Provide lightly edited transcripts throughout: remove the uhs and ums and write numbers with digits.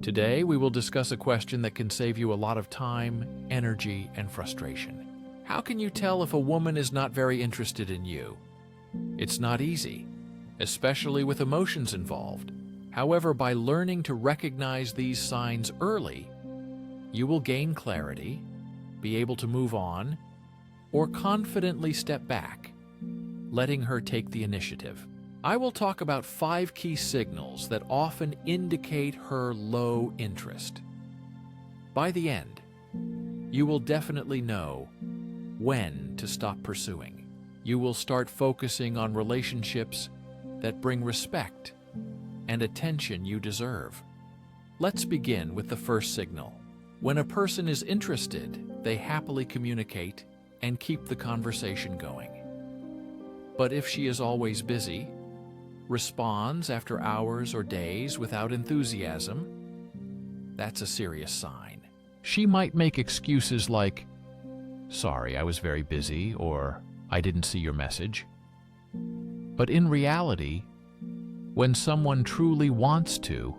Today, we will discuss a question that can save you a lot of time, energy, and frustration. How can you tell if a woman is not very interested in you? It's not easy, especially with emotions involved. However, by learning to recognize these signs early, you will gain clarity, be able to move on, or confidently step back, letting her take the initiative. I will talk about 5 key signals that often indicate her low interest. By the end, you will definitely know when to stop pursuing. You will start focusing on relationships that bring respect and attention you deserve. Let's begin with the first signal. When a person is interested, they happily communicate and keep the conversation going. But if she is always busy, responds after hours or days without enthusiasm, that's a serious sign. She might make excuses like, "Sorry, I was very busy," or "I didn't see your message." But in reality, when someone truly wants to,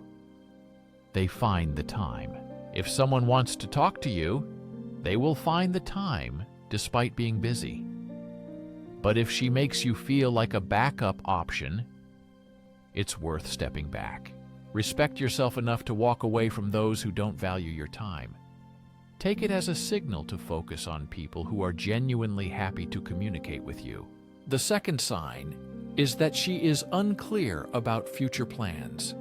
they find the time. If someone wants to talk to you, they will find the time despite being busy. But if she makes you feel like a backup option, it's worth stepping back. Respect yourself enough to walk away from those who don't value your time. Take it as a signal to focus on people who are genuinely happy to communicate with you. The second sign is that she is unclear about future plans.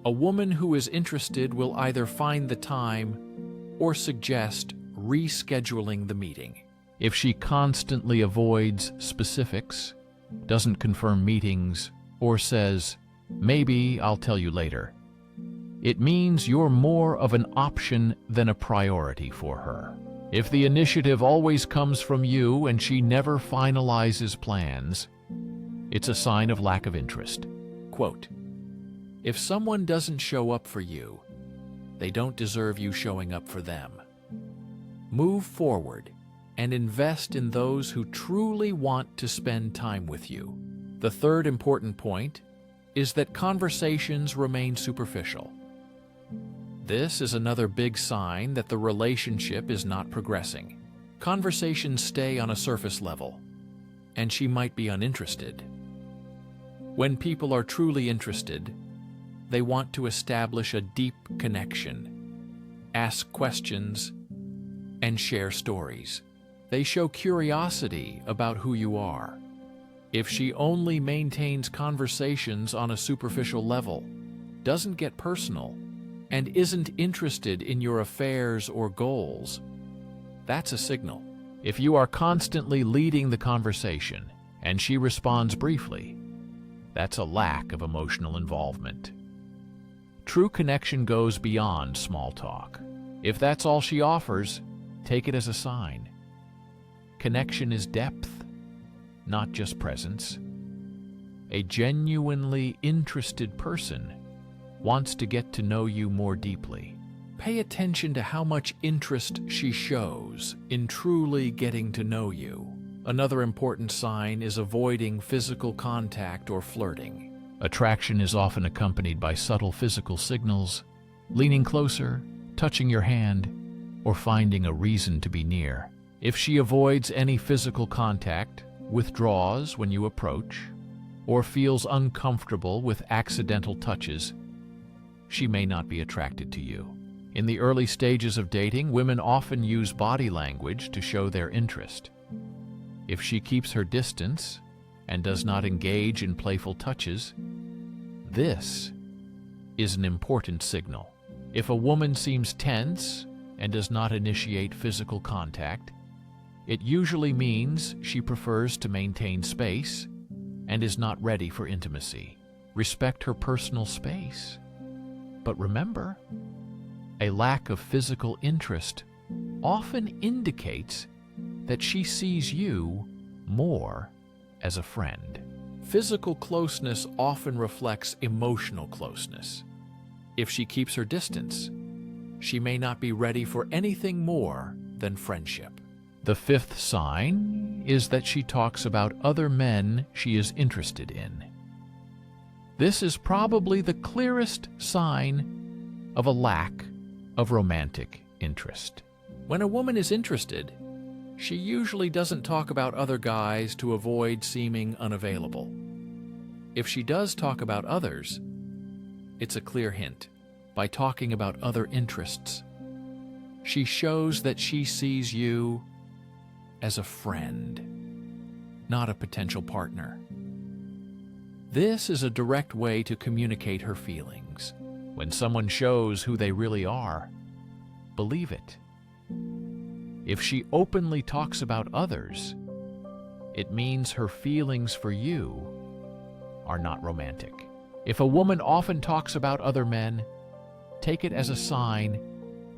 A woman who is interested will either find the time or suggest rescheduling the meeting. If she constantly avoids specifics, doesn't confirm meetings, or says, "Maybe I'll tell you later," it means you're more of an option than a priority for her. If the initiative always comes from you and she never finalizes plans, it's a sign of lack of interest. Quote, "If someone doesn't show up for you, they don't deserve you showing up for them." Move forward and invest in those who truly want to spend time with you. The third important point is that conversations remain superficial. This is another big sign that the relationship is not progressing. Conversations stay on a surface level, and she might be uninterested. When people are truly interested, they want to establish a deep connection, ask questions, and share stories. They show curiosity about who you are. If she only maintains conversations on a superficial level, doesn't get personal, and isn't interested in your affairs or goals, that's a signal. If you are constantly leading the conversation and she responds briefly, that's a lack of emotional involvement. True connection goes beyond small talk. If that's all she offers, take it as a sign. Connection is depth, not just presence. A genuinely interested person wants to get to know you more deeply. Pay attention to how much interest she shows in truly getting to know you. Another important sign is avoiding physical contact or flirting. Attraction is often accompanied by subtle physical signals, leaning closer, touching your hand, or finding a reason to be near. If she avoids any physical contact, withdraws when you approach, or feels uncomfortable with accidental touches, she may not be attracted to you. In the early stages of dating, women often use body language to show their interest. If she keeps her distance and does not engage in playful touches, this is an important signal. If a woman seems tense and does not initiate physical contact, it usually means she prefers to maintain space and is not ready for intimacy. Respect her personal space. But remember, a lack of physical interest often indicates that she sees you more as a friend. Physical closeness often reflects emotional closeness. If she keeps her distance, she may not be ready for anything more than friendship. The fifth sign is that she talks about other men she is interested in. This is probably the clearest sign of a lack of romantic interest. When a woman is interested, she usually doesn't talk about other guys to avoid seeming unavailable. If she does talk about others, it's a clear hint. By talking about other interests, she shows that she sees you as a friend, not a potential partner. This is a direct way to communicate her feelings. When someone shows who they really are, believe it. If she openly talks about others, it means her feelings for you are not romantic. If a woman often talks about other men, take it as a sign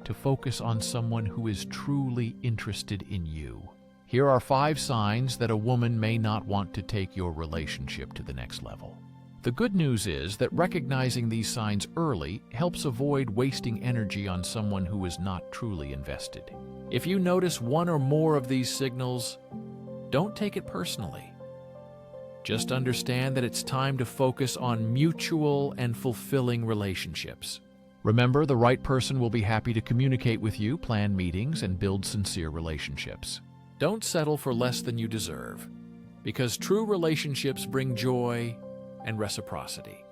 to focus on someone who is truly interested in you. Here are 5 signs that a woman may not want to take your relationship to the next level. The good news is that recognizing these signs early helps avoid wasting energy on someone who is not truly invested. If you notice one or more of these signals, don't take it personally. Just understand that it's time to focus on mutual and fulfilling relationships. Remember, the right person will be happy to communicate with you, plan meetings, and build sincere relationships. Don't settle for less than you deserve, because true relationships bring joy and reciprocity.